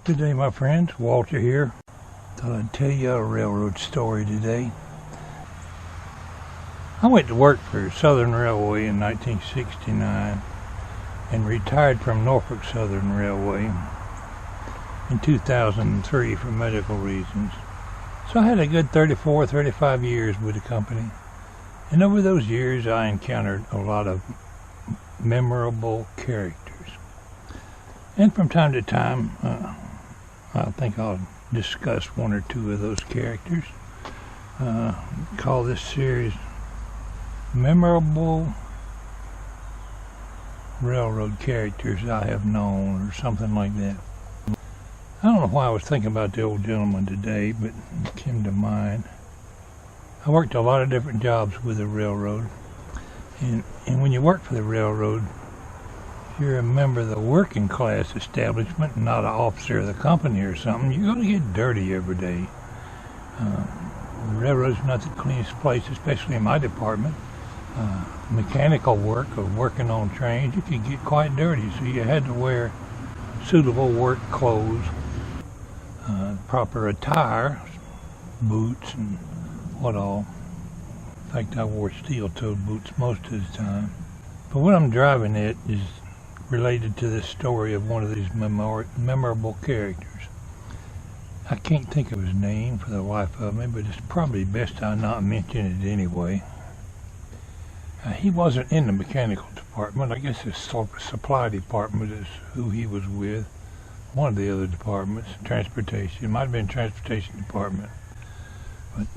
Good day, my friends. Walter here. Thought I'd tell you a railroad story today. I went to work for Southern Railway in 1969 and retired from Norfolk Southern Railway in 2003 for medical reasons. So I had a good 35 years with the company. And over those years, I encountered a lot of memorable characters. And from time to time, I think I'll discuss one or two of those characters. Call this series Memorable Railroad Characters I Have Known, or something like that. I don't know why I was thinking about the old gentleman today, but it came to mind. I worked a lot of different jobs with the railroad, and when you work for the railroad, you're a member of the working class establishment, not an officer of the company or something. You're going to get dirty every day. The railroad's not the cleanest place, especially in my department. Mechanical work of working on trains, you could get quite dirty, so you had to wear suitable work clothes, proper attire, boots and what all. In fact, I wore steel-toed boots most of the time. But what I'm driving at is related to the story of one of these memorable characters. I can't think of his name for the life of me, but it's probably best I not mention it anyway. He wasn't in the mechanical department. I guess the supply department is who he was with. One of the other departments, transportation. It might have been transportation department. But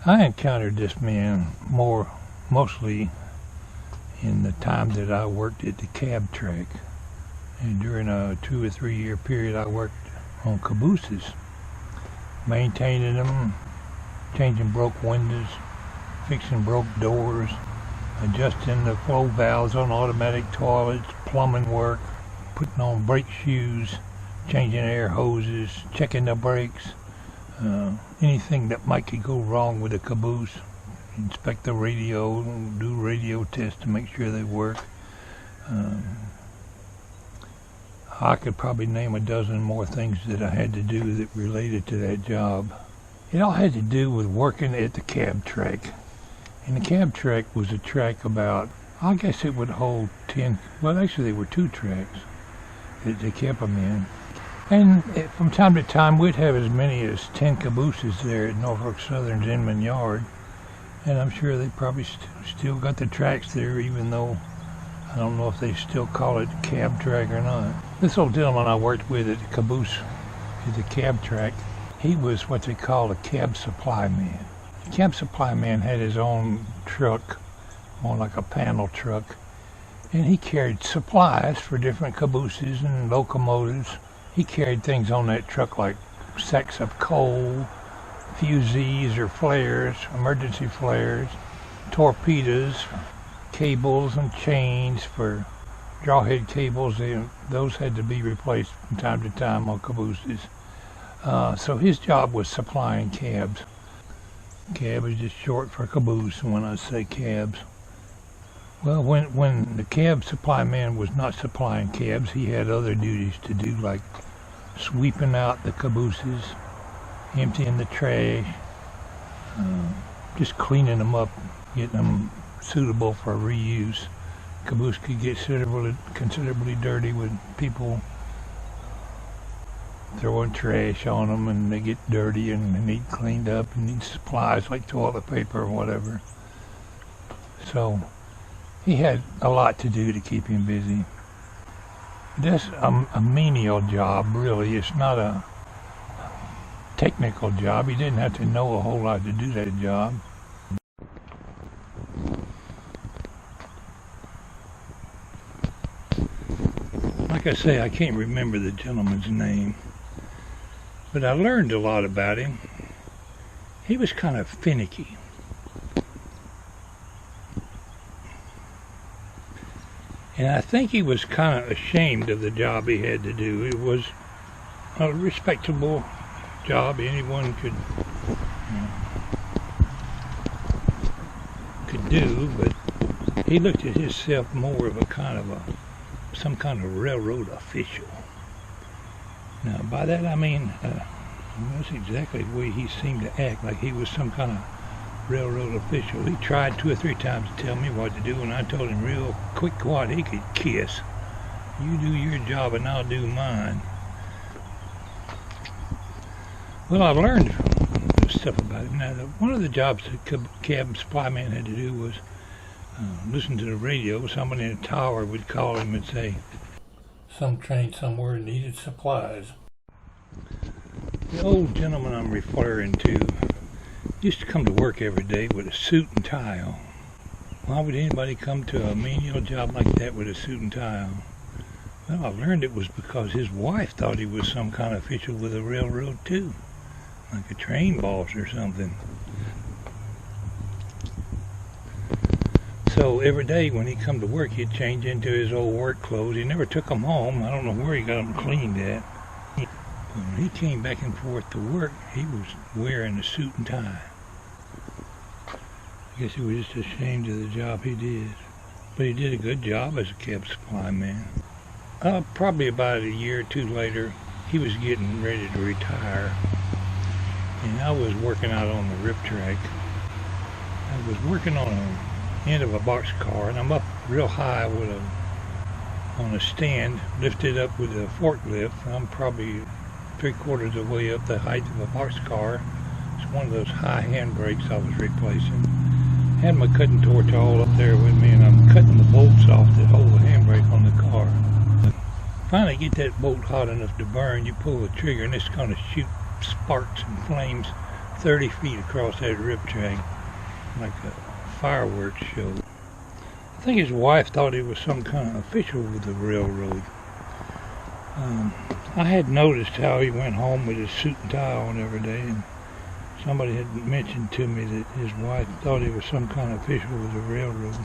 I encountered this man mostly in the time that I worked at the cab track. And during a 2 or 3 year period, I worked on cabooses, maintaining them, changing broke windows, fixing broke doors, adjusting the flow valves on automatic toilets, plumbing work, putting on brake shoes, changing air hoses, checking the brakes, anything that might could go wrong with a caboose. Inspect the radio, do radio tests to make sure they work. I could probably name a dozen more things that I had to do that related to that job. It all had to do with working at the cab track. And the cab track was a track about, I guess it would hold 10, well actually there were 2 tracks that they kept them in. And from time to time we'd have as many as 10 cabooses there at Norfolk Southern's Inman Yard. And I'm sure they probably still got the tracks there, even though I don't know if they still call it cab track or not. This old gentleman I worked with at the caboose, at the cab track, he was what they call a cab supply man. The cab supply man had his own truck, more like a panel truck, and he carried supplies for different cabooses and locomotives. He carried things on that truck like sacks of coal, fusees or flares, emergency flares, torpedoes, cables and chains for drawhead cables. Those had to be replaced from time to time on cabooses. So his job was supplying cabs. Cab is just short for caboose when I say cabs. Well, when the cab supply man was not supplying cabs, he had other duties to do, like sweeping out the cabooses, emptying the trash, just cleaning them up, getting them suitable for reuse. Caboose could get considerably dirty with people throwing trash on them, and they get dirty and they need cleaned up and need supplies like toilet paper or whatever. So he had a lot to do to keep him busy. That's a menial job, really. It's not a technical job. He didn't have to know a whole lot to do that job. Like I say, I can't remember the gentleman's name, but I learned a lot about him. He was kind of finicky. And I think he was kind of ashamed of the job he had to do. It was a respectable job anyone could do, but he looked at himself more of some kind of railroad official. Now, by that I mean, that's exactly the way he seemed to act, like he was some kind of railroad official. He tried 2 or 3 times to tell me what to do, and I told him real quick what he could kiss. You do your job and I'll do mine. Well, I've learned stuff about him. Now, one of the jobs that cab supply man had to do was listen to the radio. Somebody in a tower would call him and say, some train somewhere needed supplies. The old gentleman I'm referring to used to come to work every day with a suit and tie on. Why would anybody come to a menial job like that with a suit and tie on? Well, I learned it was because his wife thought he was some kind of official with the railroad too, like a train boss or something. So every day when he come to work, he'd change into his old work clothes. He never took them home. I don't know where he got them cleaned at. When he came back and forth to work, he was wearing a suit and tie. I guess he was just ashamed of the job he did. But he did a good job as a cab supply man. Probably about a year or 2 later, he was getting ready to retire. And I was working out on the rip track. I was working on the end of a boxcar, and I'm up real high with on a stand, lifted up with a forklift. I'm probably 3/4 of the way up the height of a boxcar. It's one of those high handbrakes I was replacing. Had my cutting torch all up there with me, and I'm cutting the bolts off that hold the handbrake on the car. Finally get that bolt hot enough to burn, you pull the trigger and it's going to shoot sparks and flames 30 feet across that rip track, like a fireworks show. I think his wife thought he was some kind of official with the railroad. I had noticed how he went home with his suit and tie on every day, and somebody had mentioned to me that his wife thought he was some kind of official with the railroad.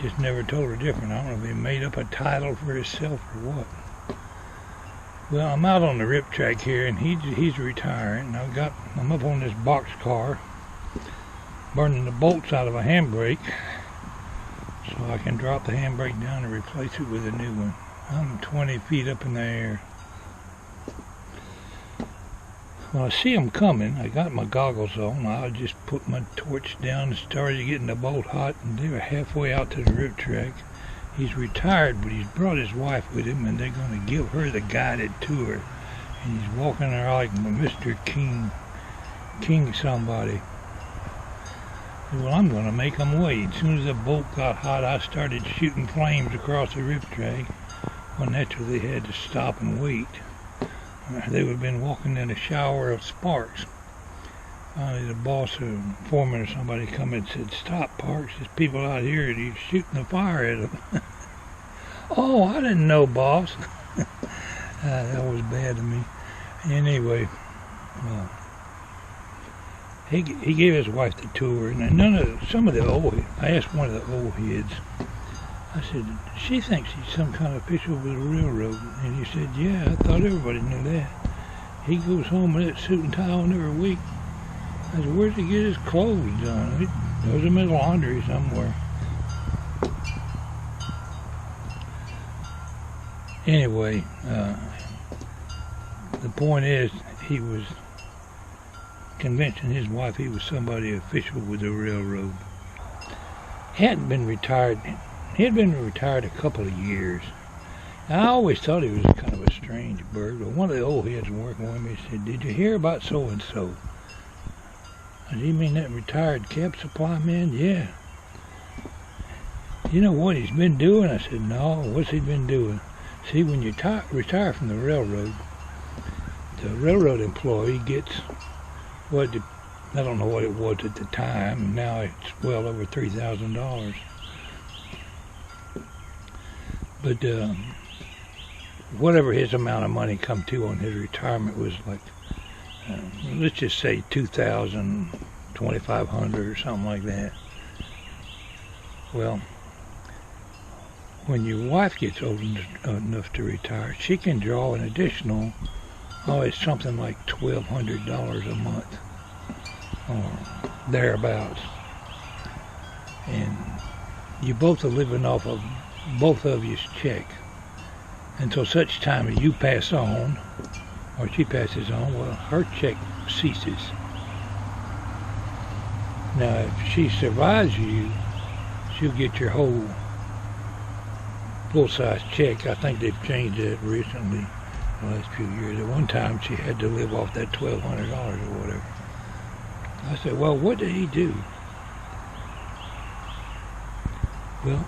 Just never told her different. I don't know if he made up a title for himself or what. Well, I'm out on the rip track here, and he's retiring. I'm up on this box car, burning the bolts out of a handbrake, so I can drop the handbrake down and replace it with a new one. I'm 20 feet up in the air. Well, I see him coming. I got my goggles on. I just put my torch down and started getting the bolt hot, and they were halfway out to the rip track. He's retired, but he's brought his wife with him, and they're going to give her the guided tour. And he's walking there like Mr. King somebody. Well, I'm going to make them wait. As soon as the bolt got hot, I started shooting flames across the rip track. Well, naturally, they had to stop and wait. They would have been walking in a shower of sparks. Finally, the boss or foreman or somebody come and said, "Stop, Parks, there's people out here and he's shooting the fire at them." "Oh, I didn't know, boss." That was bad of me. Anyway, he gave his wife the tour, and I asked one of the old heads, I said, "She thinks he's some kind of official with the railroad." And he said, "Yeah, I thought everybody knew that. He goes home with that suit and tie on every week." I said, "Where's he get his clothes done?" He throws them in the laundry somewhere. Anyway, the point is, he was convincing his wife he was somebody official with the railroad. He hadn't been retired. He had been retired a couple of years. I always thought he was kind of a strange bird, but one of the old heads working with me said, "Did you hear about so-and-so?" I said, "You mean that retired cab supply man?" "Yeah." "You know what he's been doing?" I said, "No, what's he been doing?" See, when you retire from the railroad employee gets, I don't know what it was at the time, now it's well over $3,000. But whatever his amount of money come to on his retirement was like, let's just say $2,000, $2,500 or something like that. Well, when your wife gets old enough to retire, she can draw an additional, it's something like $1,200 a month or thereabouts. And you both are living off of both of you's check. until such time as you pass on, or she passes on, well, her check ceases. Now, if she survives you, she'll get your whole full-size check. I think they've changed that recently, the last few years. At one time, she had to live off that $1,200 or whatever. I said, well, what did he do? Well,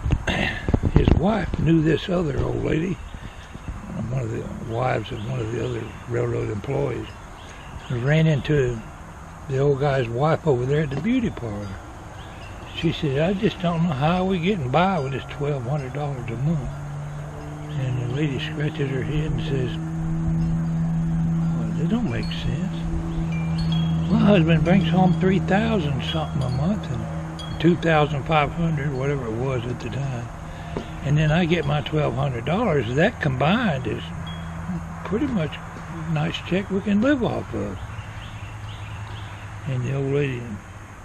his wife knew this other old lady, one of the wives of one of the other railroad employees, and ran into the old guy's wife over there at the beauty parlor. She said, I just don't know how we're getting by with this $1,200 a month. And the lady scratches her head and says, well, it don't make sense. My husband brings home $3,000 something a month and $2,500, whatever it was at the time. And then I get my $1,200. That combined is pretty much a nice check we can live off of. And the old lady,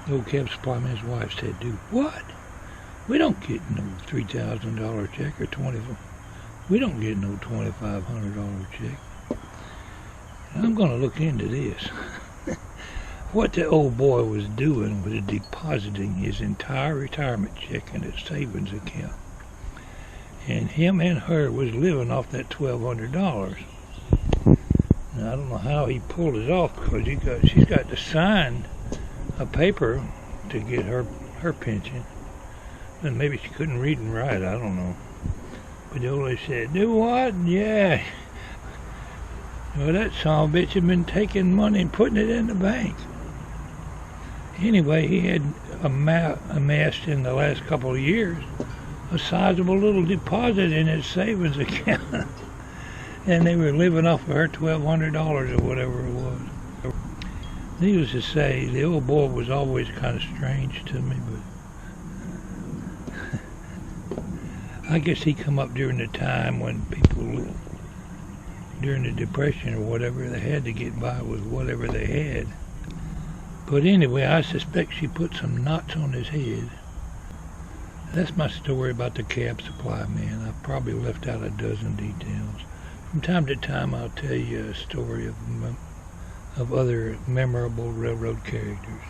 the old cab supply man's wife said, dude, what? We don't get no $3,000 check or we don't get no $2,500 check. And I'm going to look into this. What the old boy was doing was depositing his entire retirement check in his savings account. And him and her was living off that $1,200. Now, I don't know how he pulled it off, because she's got to sign a paper to get her pension. And maybe she couldn't read and write, I don't know. But the old lady said, do what? Yeah. Well, that son of a bitch had been taking money and putting it in the bank. Anyway, he had amassed in the last couple of years a sizable little deposit in his savings account. And they were living off of her $1,200 or whatever it was. Needless to say, the old boy was always kind of strange to me, but I guess he come up during the time when people, during the Depression or whatever, they had to get by with whatever they had. But anyway, I suspect she put some knots on his head. That's my story about the cab supply man. I've probably left out a dozen details. From time to time, I'll tell you a story of other memorable railroad characters.